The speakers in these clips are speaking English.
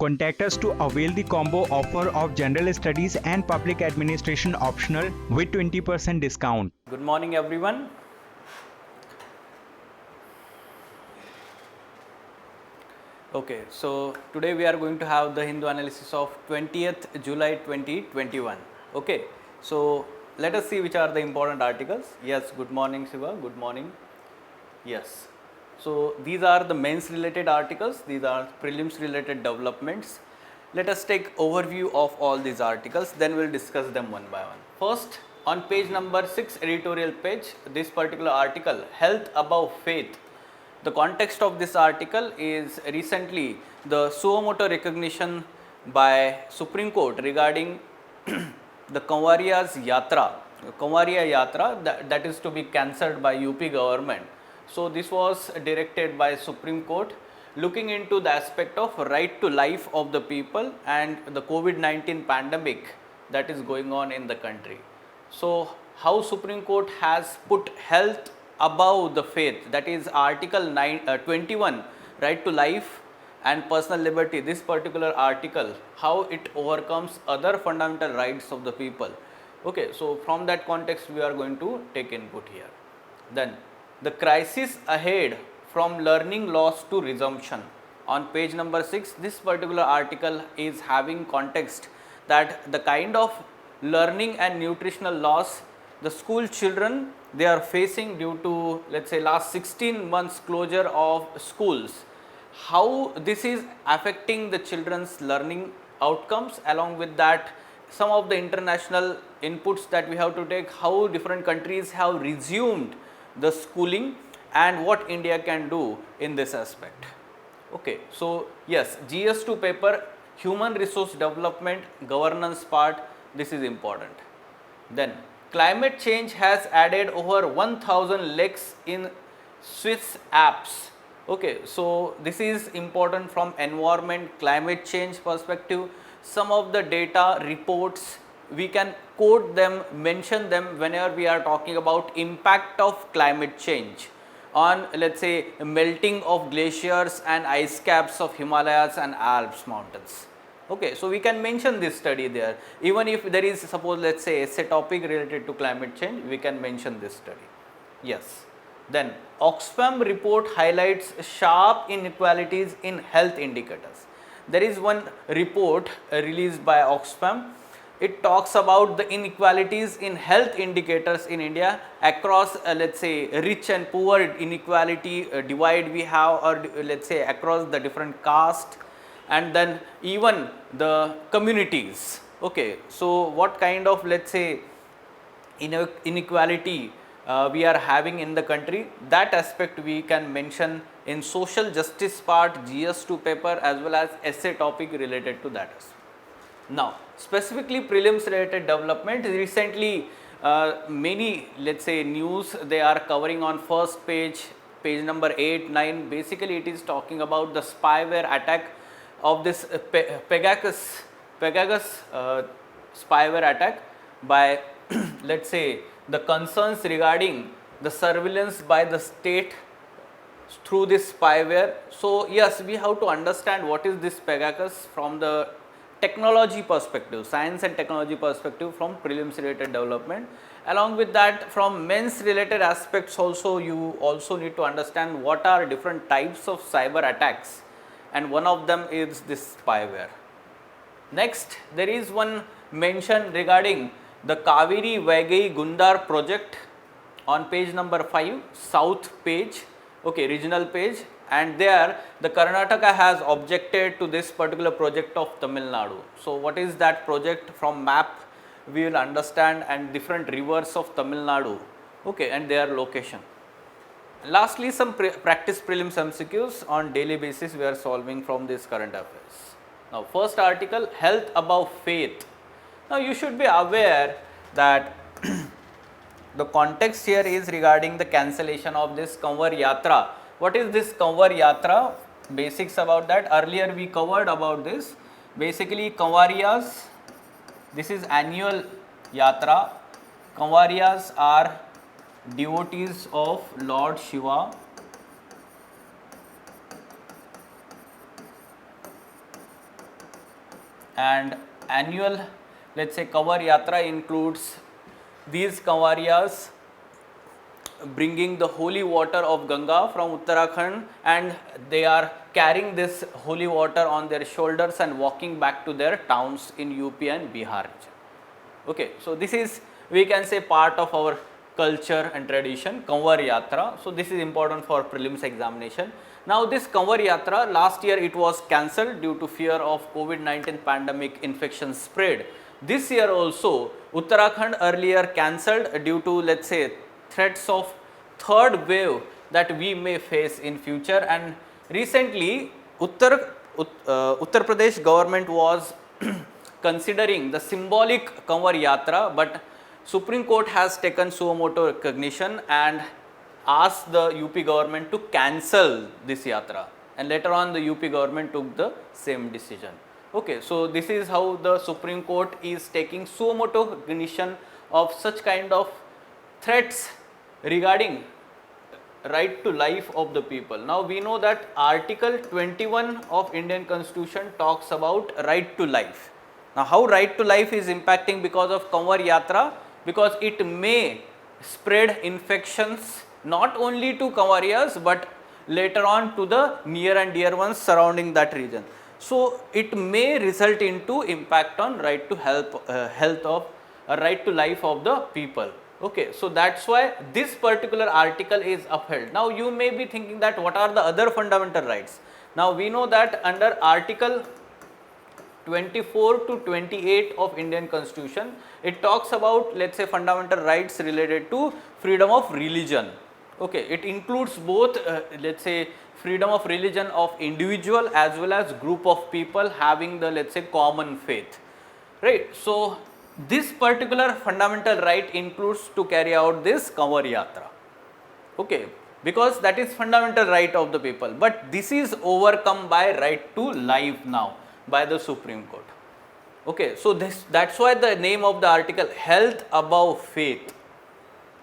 Contact us to avail the combo offer of General Studies and Public Administration optional with 20% discount. Good morning everyone. Okay, so today we are going to have the Hindu analysis of 20th July 2021. Okay, so let us see which are the important articles. Yes, good morning Shiva, good morning. Yes, so these are the mains related articles, these are prelims related developments. Let us take overview of all these articles, then we will discuss them one by one. First, on page number 6 editorial page, this particular article, Health Above Faith. The context of this article is recently the suo motu recognition by Supreme Court regarding the Kanwariya's Yatra, Kanwariya Yatra that is to be cancelled by UP government. So this was directed by Supreme Court looking into the aspect of right to life of the people and the COVID-19 pandemic that is going on in the country. So how Supreme Court has put health above the faith, that is article 21, right to life and personal liberty, this particular article, how it overcomes other fundamental rights of the people. Okay, so from that context we are going to take input here. Then the crisis ahead from learning loss to resumption. On page number 6, this particular article is having context that the kind of learning and nutritional loss the school children they are facing due to, let's say, last 16 months closure of schools, how this is affecting the children's learning outcomes. Along with that, some of the international inputs that we have to take, how different countries have resumed the schooling and what India can do in this aspect. Okay, so yes, GS2 paper, human resource development governance part, this is important. Then climate change has added over 1000 legs in Swiss apps. Okay, so this is important from environment, climate change perspective. Some of the data reports we can quote them, mention them whenever we are talking about impact of climate change on, let's say, melting of glaciers and ice caps of Himalayas and Alps mountains. Okay, so we can mention this study there. Even if there is, suppose, let's say, a topic related to climate change, we can mention this study. Yes. Then Oxfam report highlights sharp inequalities in health indicators. There is one report released by Oxfam. It talks about the inequalities in health indicators in India across, let's say, rich and poor inequality divide we have, or let's say across the different caste, and then even the communities. Okay, so what kind of, let's say, inequality we are having in the country, that aspect we can mention in social justice part GS2 paper as well as essay topic related to that. Now specifically prelims related development, recently many, let's say, news they are covering on first page, page number 8, 9. Basically it is talking about the spyware attack of this Pegasus spyware attack by let's say the concerns regarding the surveillance by the state through this spyware. So yes, we have to understand what is this Pegasus from the technology perspective, science and technology perspective, from prelims related development. Along with that, from mains related aspects also, you also need to understand what are different types of cyber attacks, and one of them is this spyware. Next, there is one mention regarding the Kaveri Vaigai Gundar project on page number 5, south page, okay, regional page, and there the Karnataka has objected to this particular project of Tamil Nadu. So what is that project? From map we will understand, and different rivers of Tamil Nadu, okay, and their location. Lastly, some practice prelims MCQs on daily basis we are solving from this current affairs. Now first article, health above faith. Now you should be aware that the context here is regarding the cancellation of this Kanwar Yatra. What is this Kanwar Yatra? Basics about that, earlier we covered about this. Basically Kanwariyas, this is annual Yatra. Kanwariyas are devotees of Lord Shiva, . and annual, let's say, Kanwar Yatra includes these Kanwarias bringing the holy water of Ganga from Uttarakhand, and they are carrying this holy water on their shoulders and walking back to their towns in UP and Bihar region. Okay, so this is, we can say, part of our culture and tradition, Kanwar Yatra. So this is important for prelims examination. Now this Kanwar Yatra, last year it was cancelled due to fear of COVID-19 pandemic infection spread. This year also Uttarakhand earlier cancelled due to, let's say, threats of third wave that we may face in future, and recently Uttar Pradesh government was considering the symbolic Kanwar Yatra, but Supreme Court has taken suo motu recognition and asked the UP government to cancel this yatra, and later on the UP government took the same decision. Okay, so this is how the Supreme Court is taking suo motu recognition of such kind of threats regarding right to life of the people. Now we know that Article 21 of Indian Constitution talks about right to life. Now how right to life is impacting because of Kanwar Yatra? Because it may spread infections not only to Kanwarias but later on to the near and dear ones surrounding that region. So it may result into impact on right to health of right to life of the people. Okay, so that's why this particular article is upheld. Now you may be thinking that what are the other fundamental rights? Now we know that under Article 24 to 28 of Indian Constitution, it talks about, let's say, fundamental rights related to freedom of religion. Okay, it includes both let's say freedom of religion of individual as well as group of people having the, let's say, common faith, right? So this particular fundamental right includes to carry out this Kanwar Yatra, okay, because that is fundamental right of the people, but this is overcome by right to life now by the Supreme Court. Okay, so that's why the name of the article, health above faith.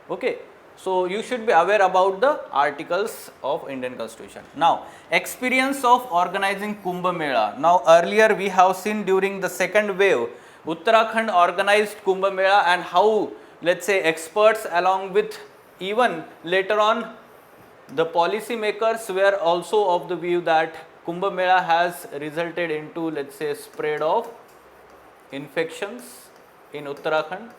Okay, so you should be aware about the articles of Indian Constitution. Now experience of organizing Kumbh Mela. Now earlier we have seen during the second wave Uttarakhand organized Kumbh Mela, and how, let's say, experts along with even later on the policy makers were also of the view that Kumbh Mela has resulted into, let's say, spread of infections in Uttarakhand.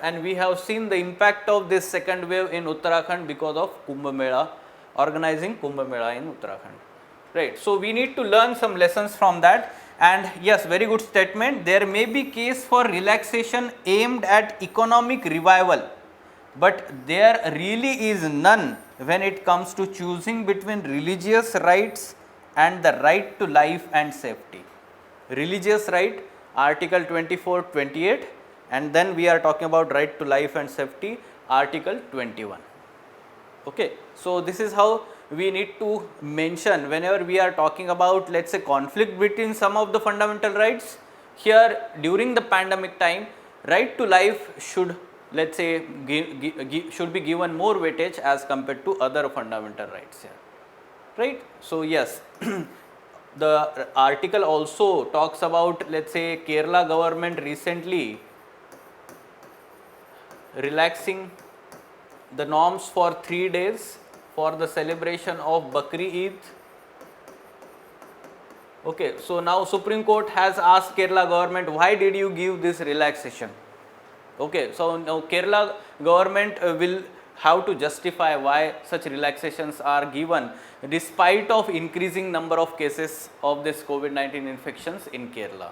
And we have seen the impact of this second wave in Uttarakhand because of Kumbh Mela, organizing Kumbh Mela in Uttarakhand. Right, so we need to learn some lessons from that, and yes, very good statement. There may be case for relaxation aimed at economic revival, but there really is none when it comes to choosing between religious rights and the right to life and safety. Religious right, Article 24, 28, and then we are talking about right to life and safety, Article 21. Okay, so this is how we need to mention whenever we are talking about, let's say, conflict between some of the fundamental rights. Here during the pandemic time, right to life should, let's say, should be given more weightage as compared to other fundamental rights here, right? So yes, the article also talks about, let's say, Kerala government recently relaxing the norms for 3 days for the celebration of Bakri Eid. Okay, so now Supreme Court has asked Kerala government, why did you give this relaxation? Okay, so now Kerala government will have to justify why such relaxations are given despite of increasing number of cases of this COVID-19 infections in Kerala.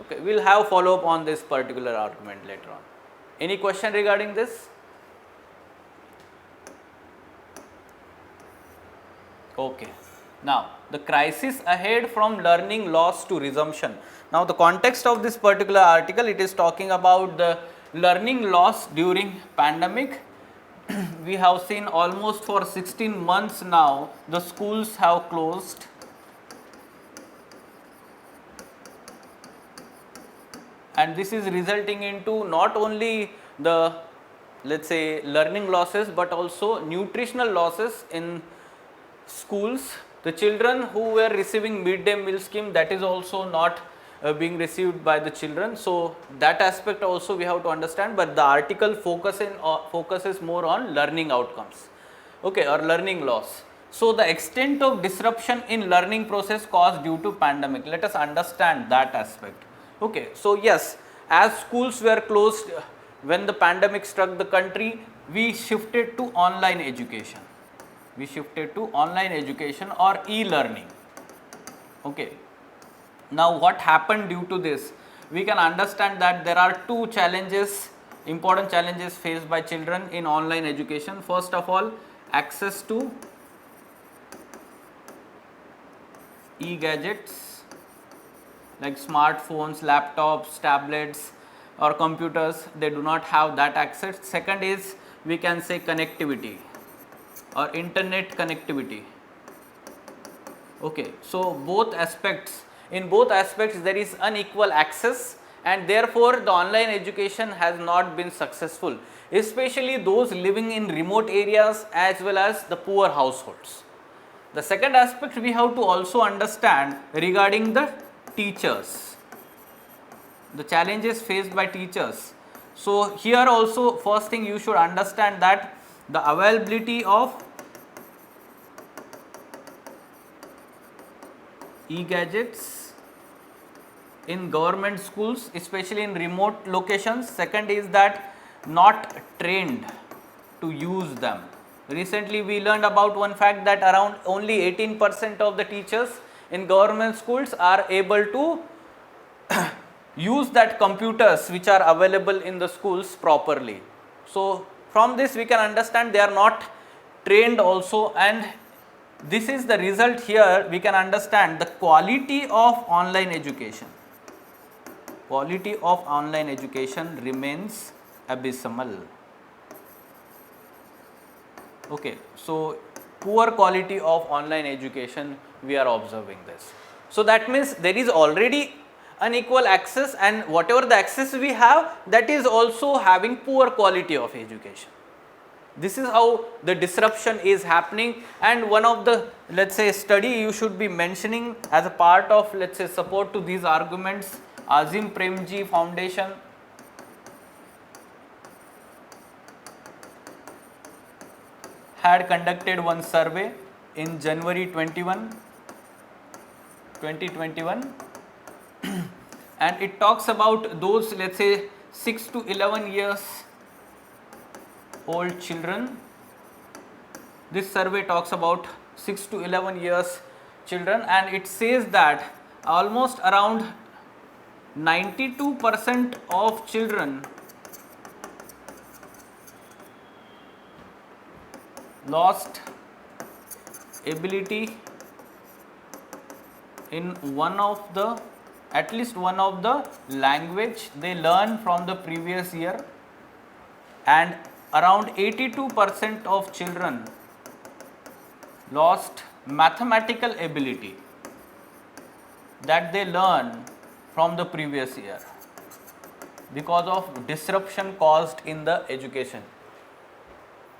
Okay, we will have follow up on this particular argument later on. Any question regarding this? Okay. Now the crisis ahead from learning loss to resumption. Now the context of this particular article, it is talking about the learning loss during pandemic. We have seen almost for 16 months now the schools have closed. And this is resulting into not only the, let's say, learning losses but also nutritional losses in schools, The children who were receiving midday meal scheme, that is also not being received by the children. So that aspect also we have to understand, but the article focuses more on learning outcomes, okay, or learning loss. So the extent of disruption in learning process caused due to pandemic, let us understand that aspect. Okay, so yes, as schools were closed when the pandemic struck the country, we shifted to online education. We shifted to online education or e-learning. Okay. Now what happened due to this? We can understand that there are two challenges, important challenges faced by children in online education. First of all, access to e-gadgets like smartphones, laptops, tablets or computers. They do not have that access. Second is, we can say, connectivity or internet connectivity. Okay, so in both aspects there is unequal access, and therefore the online education has not been successful, especially those living in remote areas as well as the poor households. The second aspect we have to also understand regarding the teachers, the challenges faced by teachers. So here also, first thing you should understand that the availability of e-gadgets in government schools, especially in remote locations. Second is that not trained to use them. Recently we learned about one fact that around only 18% of the teachers in government schools are able to use that computers which are available in the schools properly. So from this we can understand they are not trained also, and this is the result. Here we can understand the quality of online education. Quality of online education remains abysmal. Okay, so poor quality of online education, we are observing this. So that means there is already unequal access, and whatever the access we have, that is also having poor quality of education. This is how the disruption is happening, and one of the, let's say, study you should be mentioning as a part of, let's say, support to these arguments, Azim Premji Foundation had conducted one survey in January 2021 and it talks about those, let's say, 6 to 11 years old children. This survey talks about 6 to 11 years children, and it says that almost around 92% of children lost ability in at least one of the language they learned from the previous year, and around 82% of children lost mathematical ability that they learned from the previous year because of disruption caused in the education.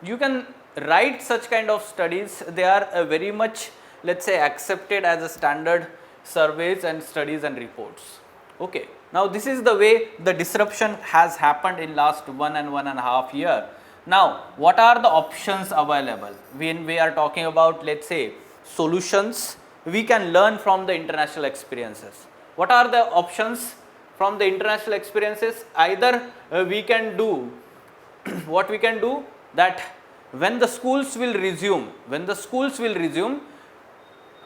You can write such kind of studies. They are very much, let's say, accepted as a standard surveys and studies and reports. Okay. Now this is the way the disruption has happened in last 1.5 years. Now what are the options available when we are talking about, let's say, solutions? We can learn from the international experiences. What are the options from the international experiences? Either we can do what we can do, that when the schools will resume,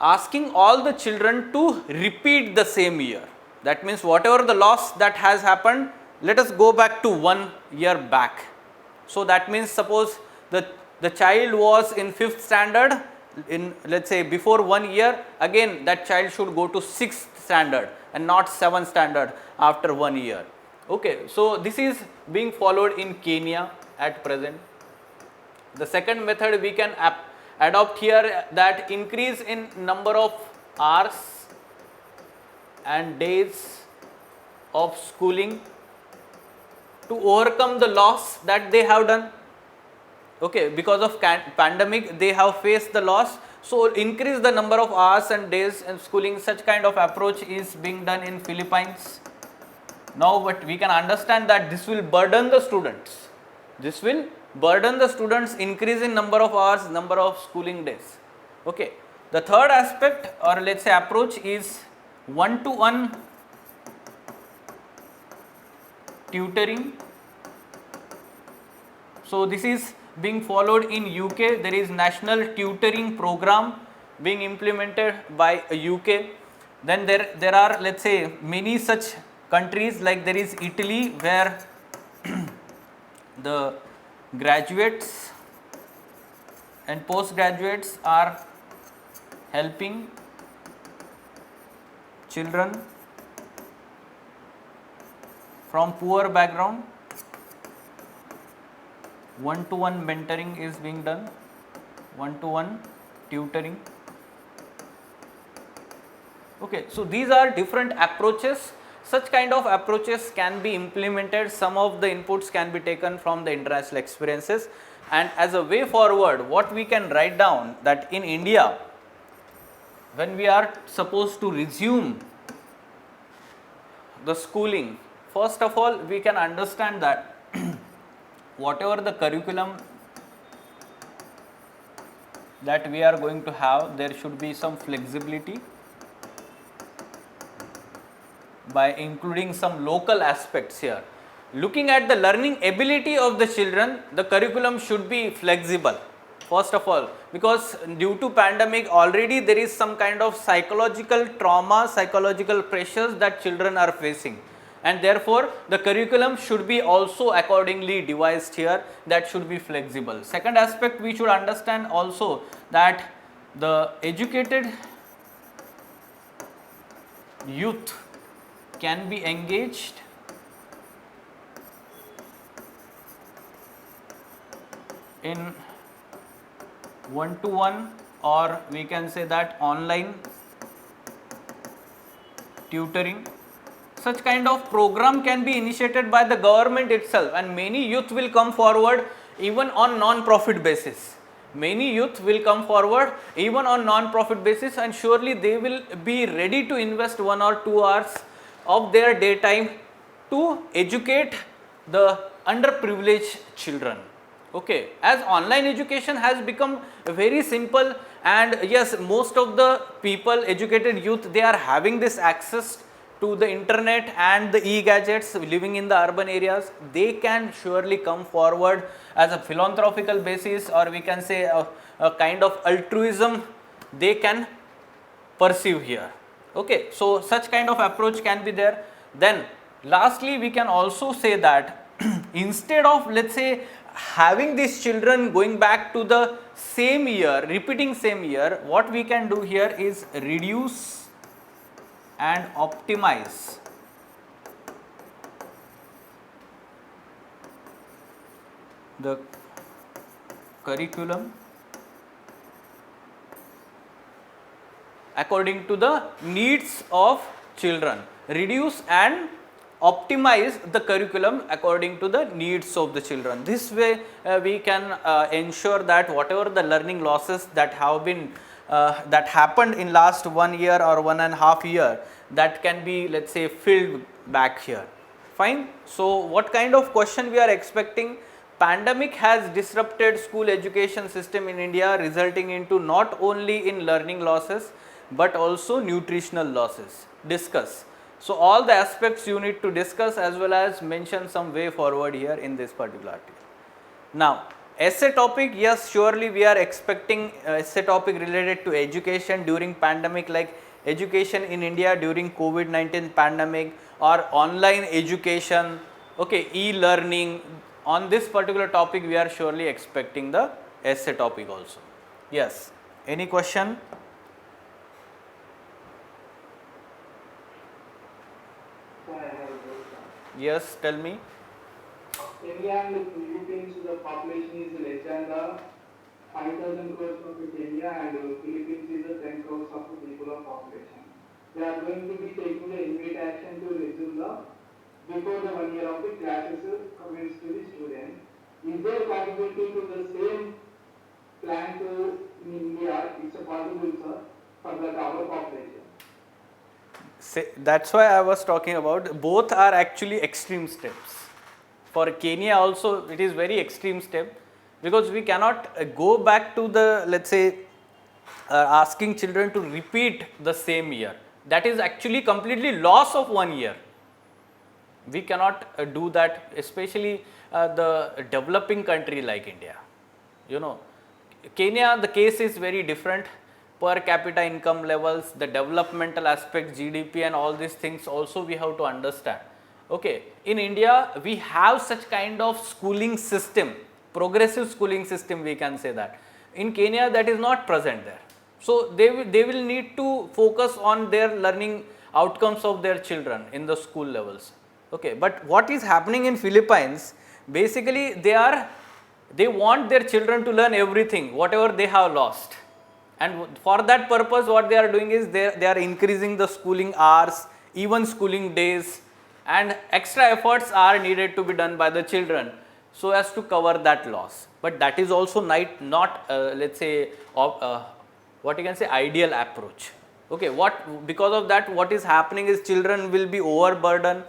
asking all the children to repeat the same year. That means whatever the loss that has happened, let us go back to 1 year back. So that means, suppose the child was in 5th standard in, let's say, before 1 year, again that child should go to 6th standard and not 7th standard after 1 year. Okay, so this is being followed in Kenya at present. The second method we can adopt here, that increase in number of hours and days of schooling to overcome the loss that they have done. Okay, because of pandemic they have faced the loss, So increase the number of hours and days in schooling. Such kind of approach is being done in Philippines. Now, but we can understand that this will burden the students. This will burden the students, increase in number of hours, number of schooling days. Okay. The third aspect, or let's say approach, is one-to-one tutoring. So this is being followed in UK. There is national tutoring program being implemented by UK. Then there are, let's say, many such countries, like there is Italy, where the graduates and postgraduates are helping children from poor background. One-to-one mentoring is being done, one-to-one tutoring. Okay, so these are different approaches. Such kind of approaches can be implemented. Some of the inputs can be taken from the international experiences, and as a way forward, what we can write down, that in India, when we are supposed to resume the schooling, first of all we can understand that whatever the curriculum that we are going to have, there should be some flexibility by including some local aspects here. Looking at the learning ability of the children, the curriculum should be flexible, first of all, because due to pandemic already there is some kind of psychological trauma, psychological pressures that children are facing, and therefore the curriculum should be also accordingly devised here, that should be flexible. Second aspect, we should understand also that the educated youth can be engaged in one-to-one, or we can say that online tutoring. Such kind of program can be initiated by the government itself, and many youth will come forward even on non-profit basis. Many youth will come forward even on non-profit basis, and surely they will be ready to invest 1 or 2 hours of their daytime to educate the underprivileged children. Okay, as online education has become very simple, and yes, most of the people, educated youth, they are having this access to the internet and the e-gadgets living in the urban areas, they can surely come forward as a philanthropical basis, or we can say a kind of altruism they can pursue here. Okay, so such kind of approach can be there. Then lastly, we can also say that instead of, let's say, having these children going back to the same year, repeating same year, what we can do here is reduce and optimize the curriculum according to the needs of children. Reduce and optimize the curriculum according to the needs of the children. This way we can ensure that whatever the learning losses that have been that happened in last 1 year or 1.5 year, that can be, let's say, filled back here. Fine. So what kind of question we are expecting? Pandemic has disrupted school education system in India, resulting into not only in learning losses but also nutritional losses. Discuss. So all the aspects you need to discuss, as well as mention some way forward here in this particular article. Now essay topic, yes, surely we are expecting essay topic related to education during pandemic, like education in India during COVID-19 pandemic, or online education, okay, e-learning. On this particular topic we are surely expecting the essay topic also. Yes, any question? Yes, tell me. India and the Philippines, the population is less than the 5,000 crores of India, and Philippines is the 10 crores of the people of population. They are going to be taking the immediate action to resume the before the 1 year of the classes commence to the student. Is there possibility to the same plan to in India, it's a possible, sir, for that our population. That's why I was talking about, both are actually extreme steps. For Kenya also it is very extreme step, because we cannot go back to the, let's say, asking children to repeat the same year. That is actually completely loss of 1 year. We cannot do that, especially the developing country like India. You know, Kenya, the case is very different. Per capita income levels, the developmental aspects, GDP and all these things also we have to understand. Okay, in India we have such kind of schooling system, progressive schooling system, we can say that. In Kenya that is not present there. So they will need to focus on their learning outcomes of their children in the school levels. Okay, but what is happening in Philippines, basically they want their children to learn everything, whatever they have lost. And for that purpose what they are doing is they are increasing the schooling hours, even schooling days, and extra efforts are needed to be done by the children so as to cover that loss. But that is also not let's say what you can say, ideal approach. Okay, because of that what is happening is children will be overburdened,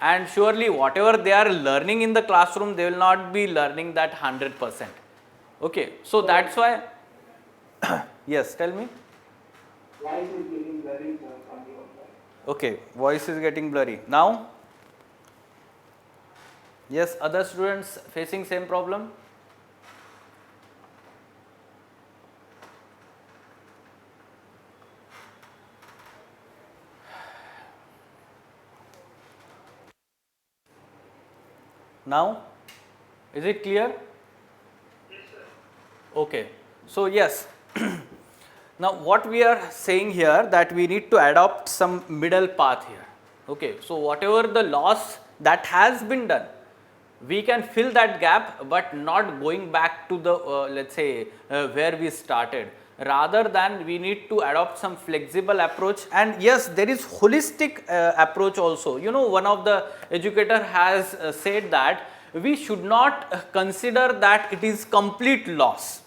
and surely whatever they are learning in the classroom they will not be learning that 100%. Okay, so that's why yes, tell me. Voice is getting blurry, sir, from your side. Okay, voice is getting blurry. Now? Yes, other students facing same problem? Now? Is it clear? Yes, sir. Okay, so yes. Now what we are saying here, that we need to adopt some middle path here. Okay, so whatever the loss that has been done, we can fill that gap, but not going back to the let's say where we started. Rather than we need to adopt some flexible approach, and yes, there is holistic approach also. You know, one of the educator has said that we should not consider that it is complete loss.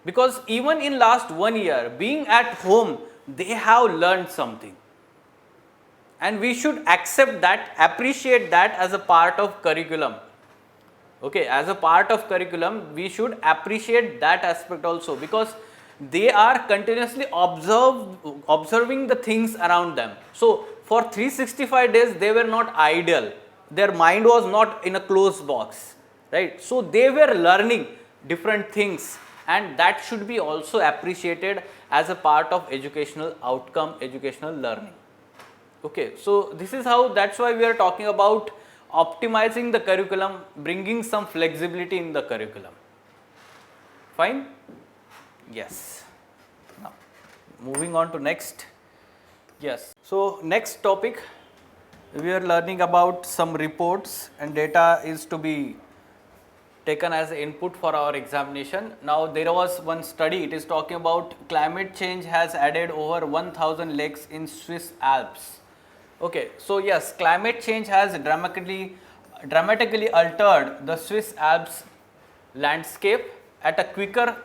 Because even in last 1 year, being at home, they have learned something. And we should accept that, appreciate that as a part of curriculum. Okay, as a part of curriculum, we should appreciate that aspect also, because they are continuously observing the things around them. So for 365 days, they were not idle. Their mind was not in a closed box, right? So they were learning different things, and that should be also appreciated as a part of educational outcome, educational learning. Okay, so this is how, that's why we are talking about optimizing the curriculum, bringing some flexibility in the curriculum. Fine? Yes. Now, moving on to next. Yes. So next topic, we are learning about some reports, and data is to be taken as input for our examination. Now there was one study, it is talking about climate change has added over 1000 lakes in Swiss Alps. Okay, so yes, climate change has dramatically altered the Swiss Alps landscape at a quicker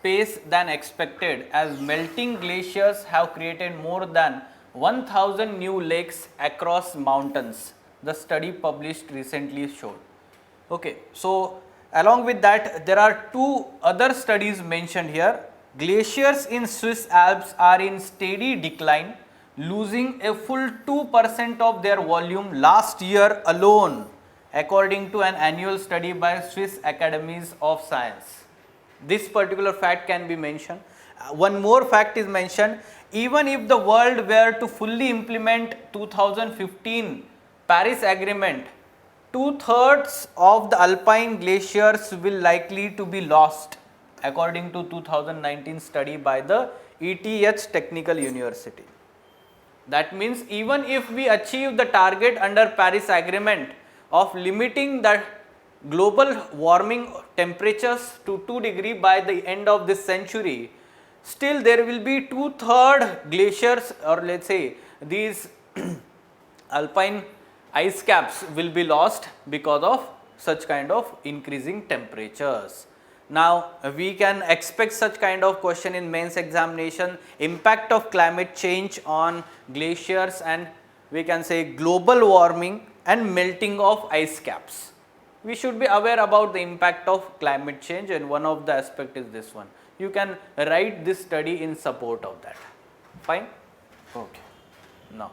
pace than expected, as melting glaciers have created more than 1000 new lakes across mountains, the study published recently showed. Okay, so along with that, there are two other studies mentioned here. Glaciers in Swiss Alps are in steady decline, losing a full 2% of their volume last year alone, according to an annual study by Swiss Academies of Science. This particular fact can be mentioned. One more fact is mentioned, even if the world were to fully implement 2015 Paris Agreement, 2/3 of the alpine glaciers will likely to be lost, according to 2019 study by the ETH Technical University. That means even if we achieve the target under Paris Agreement of limiting the global warming temperatures to 2 degree by the end of this century, still there will be 2/3 glaciers, or let's say these alpine ice caps will be lost because of such kind of increasing temperatures. Now we can expect such kind of question in mains examination, impact of climate change on glaciers and we can say global warming and melting of ice caps. We should be aware about the impact of climate change, and one of the aspect is this one. You can write this study in support of that. Fine? Okay. Now,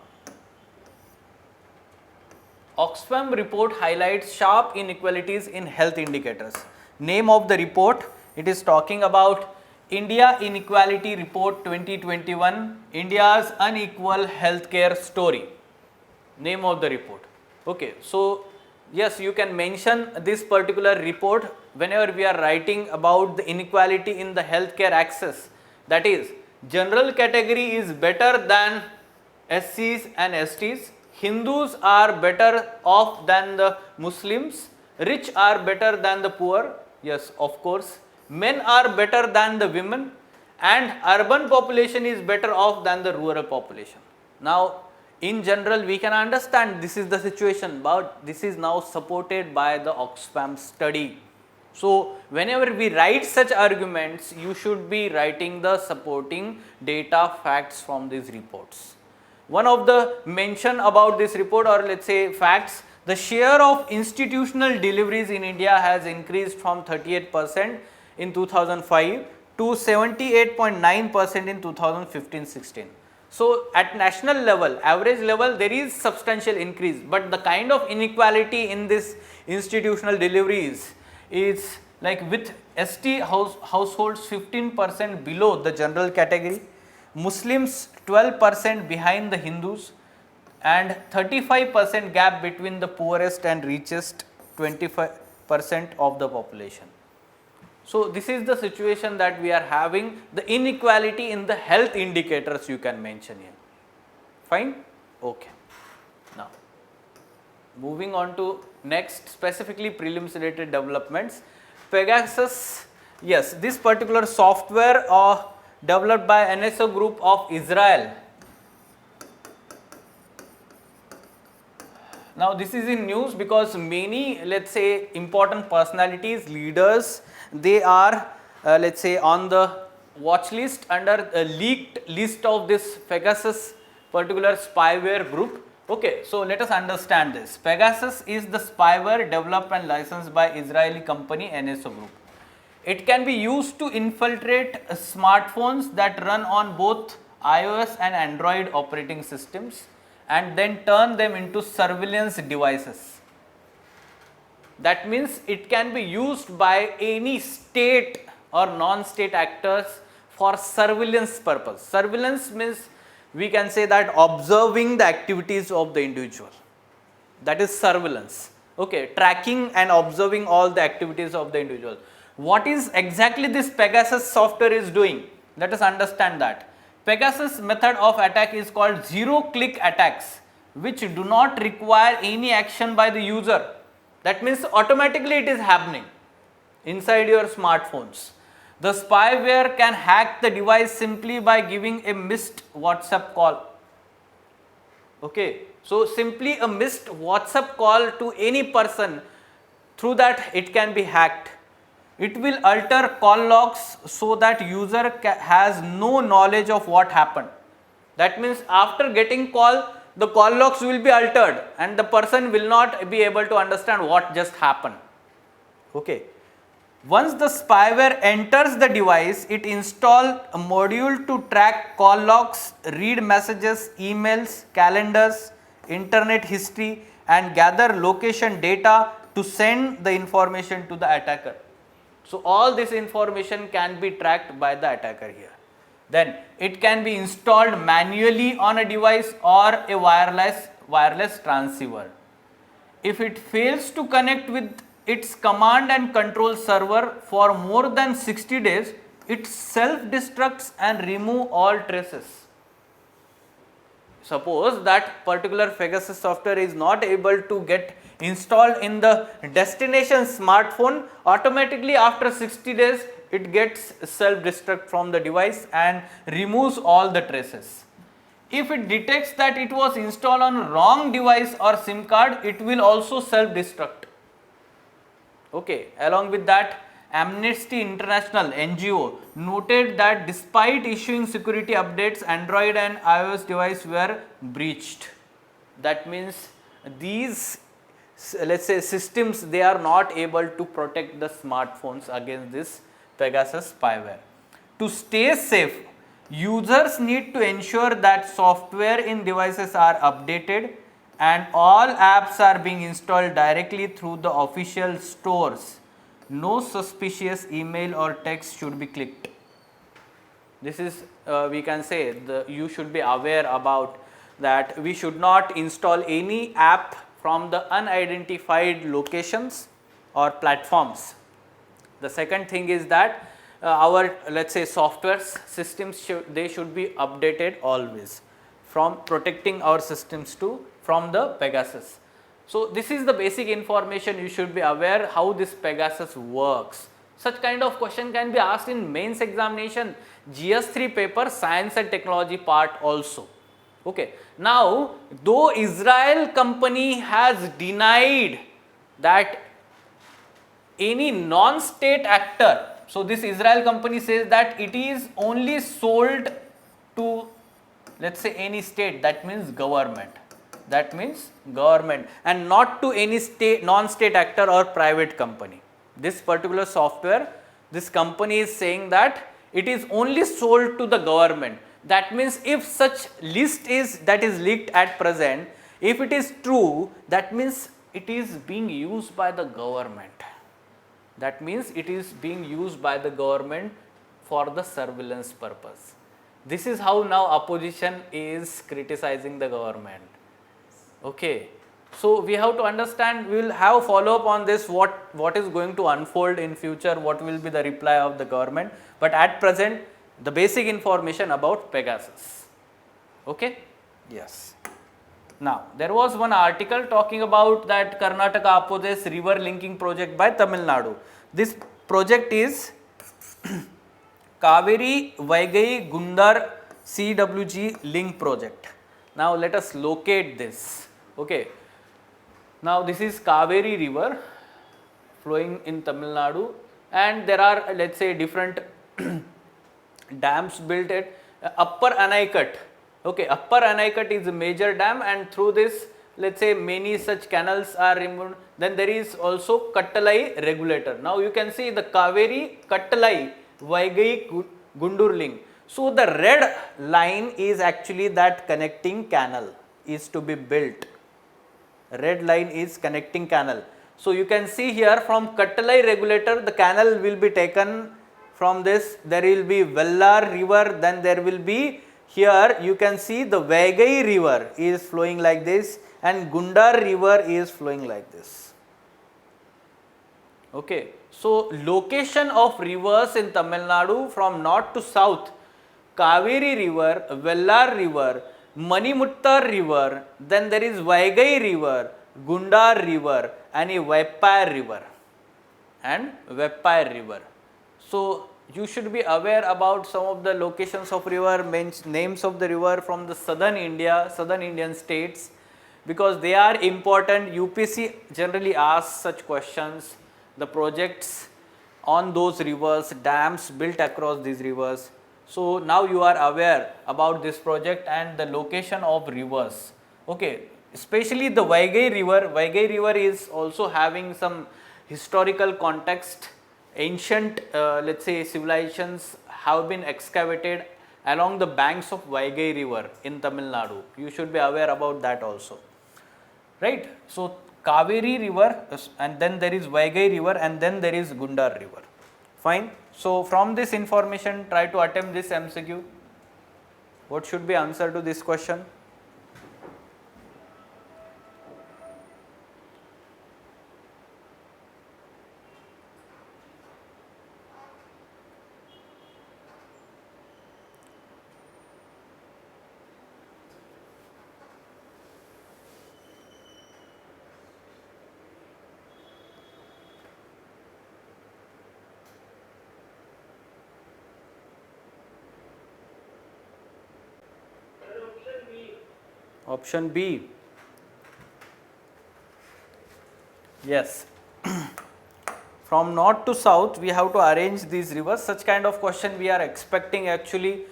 Oxfam report highlights sharp inequalities in health indicators. Name of the report, it is talking about India Inequality Report 2021, India's Unequal Healthcare Story. Name of the report. Okay, so yes, you can mention this particular report whenever we are writing about the inequality in the healthcare access. That is, general category is better than SCs and STs, Hindus are better off than the Muslims, rich are better than the poor, yes, of course, men are better than the women, and urban population is better off than the rural population. Now, in general, we can understand this is the situation, but this is now supported by the Oxfam study. So, whenever we write such arguments, you should be writing the supporting data facts from these reports. One of the mention about this report, or let's say facts, the share of institutional deliveries in India has increased from 38% in 2005 to 78.9% in 2015-16. So, at national level, average level, there is substantial increase, but the kind of inequality in this institutional deliveries is like with ST households 15% below the general category, Muslims 12% behind the Hindus, and 35% gap between the poorest and richest 25% of the population. So, this is the situation that we are having, the inequality in the health indicators you can mention here. Fine? Okay. Now, moving on to next, specifically prelims related developments. Pegasus, yes, this particular software developed by NSO Group of Israel. Now, this is in news because many, let's say, important personalities, leaders, they are let's say on the watch list under a leaked list of this Pegasus particular spyware group. Okay, so let us understand this. Pegasus is the spyware developed and licensed by Israeli company NSO Group. It can be used to infiltrate smartphones that run on both iOS and Android operating systems and then turn them into surveillance devices. That means it can be used by any state or non-state actors for surveillance purpose. Surveillance means we can say that observing the activities of the individual. That is surveillance. Okay, tracking and observing all the activities of the individual. What is exactly this Pegasus software is doing? Let us understand that. Pegasus method of attack is called zero-click attacks, which do not require any action by the user. That means automatically it is happening inside your smartphones. The spyware can hack the device simply by giving a missed WhatsApp call. Okay, so simply a missed WhatsApp call to any person, through that it can be hacked. It will alter call logs so that user has no knowledge of what happened. That means after getting call, the call logs will be altered and the person will not be able to understand what just happened. Okay. Once the spyware enters the device, it installs a module to track call logs, read messages, emails, calendars, internet history and gather location data to send the information to the attacker. So, all this information can be tracked by the attacker here. Then it can be installed manually on a device or a wireless transceiver. If it fails to connect with its command and control server for more than 60 days, it self-destructs and remove all traces. Suppose that particular Pegasus software is not able to get installed in the destination smartphone, automatically after 60 days it gets self-destruct from the device and removes all the traces. If it detects that it was installed on wrong device or SIM card, it will also self-destruct. Okay, along with that, Amnesty International NGO noted that despite issuing security updates, Android and iOS devices were breached. That means these, let's say, systems, they are not able to protect the smartphones against this Pegasus spyware. To stay safe, users need to ensure that software in devices are updated and all apps are being installed directly through the official stores. No suspicious email or text should be clicked. This is, we can say, you should be aware about that we should not install any app from the unidentified locations or platforms. The second thing is that our, let's say, software systems they should be updated always, from protecting our systems from the Pegasus. So this is the basic information you should be aware how this Pegasus works. Such kind of question can be asked in mains examination, GS3 paper, science and technology part also. Okay. Now, though Israel company has denied that any non-state actor, so this Israel company says that it is only sold to, let's say, any state, that means government, and not to any state, non-state actor or private company. This particular software, this company is saying that it is only sold to the government. That means if such list is that is leaked at present, if it is true, that means it is being used by the government. That means it is being used by the government for the surveillance purpose. This is how now opposition is criticizing the government. Okay. So we have to understand, we will have follow up on this, what is going to unfold in future, what will be the reply of the government, but at present the basic information about Pegasus. Okay? Yes. Now, there was one article talking about that Karnataka opposes river linking project by Tamil Nadu. This project is Kaveri Vaigai Gundar CWG link project. Now, let us locate this. Okay. Now, this is Kaveri river flowing in Tamil Nadu, and there are, let's say, different dams built at Upper Anaikat. Okay, Upper Anaikat is a major dam, and through this, let's say, many such canals are removed. Then there is also Kattalai regulator. Now you can see the Kaveri Kattalai Vaigai Gundur link. So the red line is actually that connecting canal is to be built. Red line is connecting canal. So you can see here from Kattalai regulator, the canal will be taken from this. There will be Vellar river, then there will be, here you can see the Vaigai river is flowing like this and Gundar river is flowing like this. Okay. So location of rivers in Tamil Nadu from north to south: Kaveri river, Vellar river, Manimuttar river, then there is Vaigai river, Gundar river and a Veppayar river. So you should be aware about some of the locations of river, names of the river from the southern India, southern Indian states, because they are important. UPC generally asks such questions, the projects on those rivers, dams built across these rivers. So now you are aware about this project and the location of rivers. Okay, especially the Vaigai river. Vaigai river is also having some historical context. Ancient, let's say, civilizations have been excavated along the banks of Vaigai river in Tamil Nadu. You should be aware about that also, right? So Kaveri river, and then there is Vaigai river, and then there is Gundar river. Fine. So from this information, try to attempt this MCQ. What should be answer to this question? Option B. Yes. from north to south we have to arrange these rivers. Such kind of question we are expecting actually,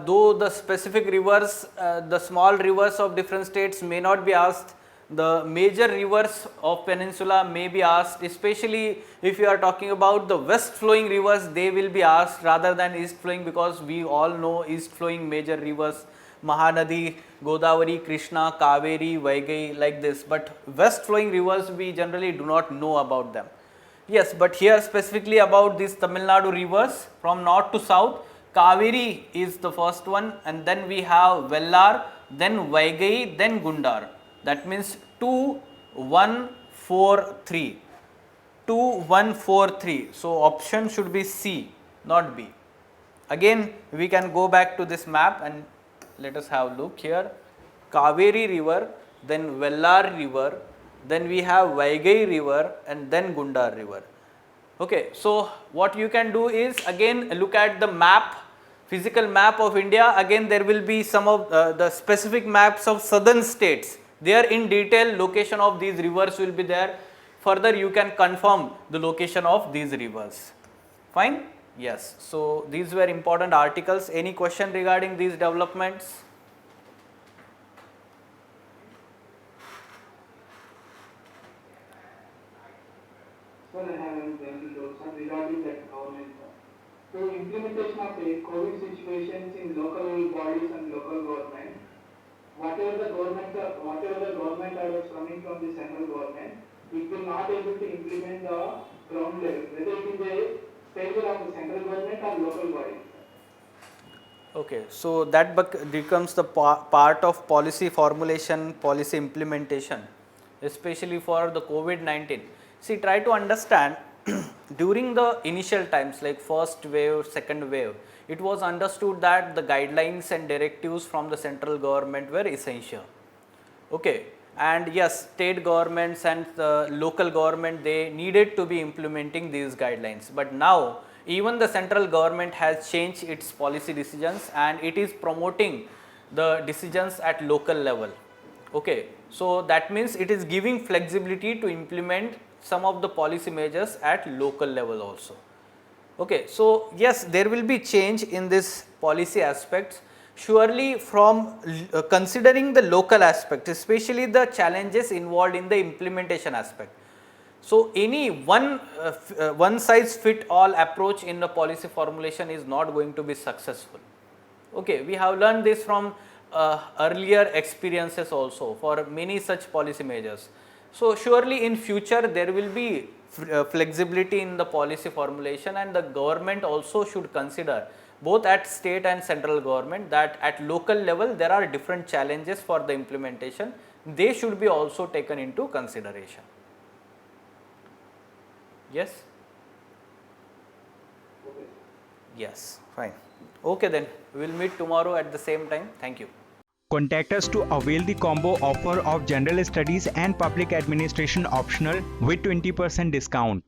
though the specific rivers, the small rivers of different states may not be asked, the major rivers of peninsula may be asked, especially if you are talking about the west flowing rivers, they will be asked rather than east flowing, because we all know east flowing major rivers Mahanadi, Godavari, Krishna, Kaveri, Vaigai, like this, but west flowing rivers we generally do not know about them. Yes, but here specifically about these Tamil Nadu rivers from north to south, Kaveri is the first one, and then we have Vellar, then Vaigai, then Gundar. That means 2, 1, 4, 3. 2, 1, 4, 3. So option should be C, not B. Again, we can go back to this map and let us have a look here. Kaveri river, then Vellar river, then we have Vaigai river, and then Gundar river. Okay, so what you can do is again look at the map, physical map of India. Again there will be some of the specific maps of southern states. There in detail location of these rivers will be there. Further you can confirm the location of these rivers. Fine? Yes. So these were important articles. Any question regarding these developments? Sir, I have one question regarding that government. So implementation of the COVID situations in local bodies and local government, whatever the government orders coming from the central government, it will not able to implement the ground level, whether it is a failure of the central government or local body. Okay, so that becomes the part of policy formulation, policy implementation, especially for the COVID-19. See, try to understand during the initial times like first wave, second wave, it was understood that the guidelines and directives from the central government were essential. Okay, and yes, state governments and the local government, they needed to be implementing these guidelines, but now even the central government has changed its policy decisions and it is promoting the decisions at local level. Okay, so that means it is giving flexibility to implement some of the policy measures at local level also. Okay, so yes, there will be change in this policy aspects, surely from considering the local aspect, especially the challenges involved in the implementation aspect. So any one size fit all approach in the policy formulation is not going to be successful. Okay, we have learned this from earlier experiences also for many such policy measures. So surely in future there will be flexibility in the policy formulation, and the government also should consider both at state and central government that at local level there are different challenges for the implementation. They should be also taken into consideration. Yes? Okay. Yes, fine. Okay then, we will meet tomorrow at the same time. Thank you. Contact us to avail the combo offer of General Studies and Public Administration optional with 20% discount.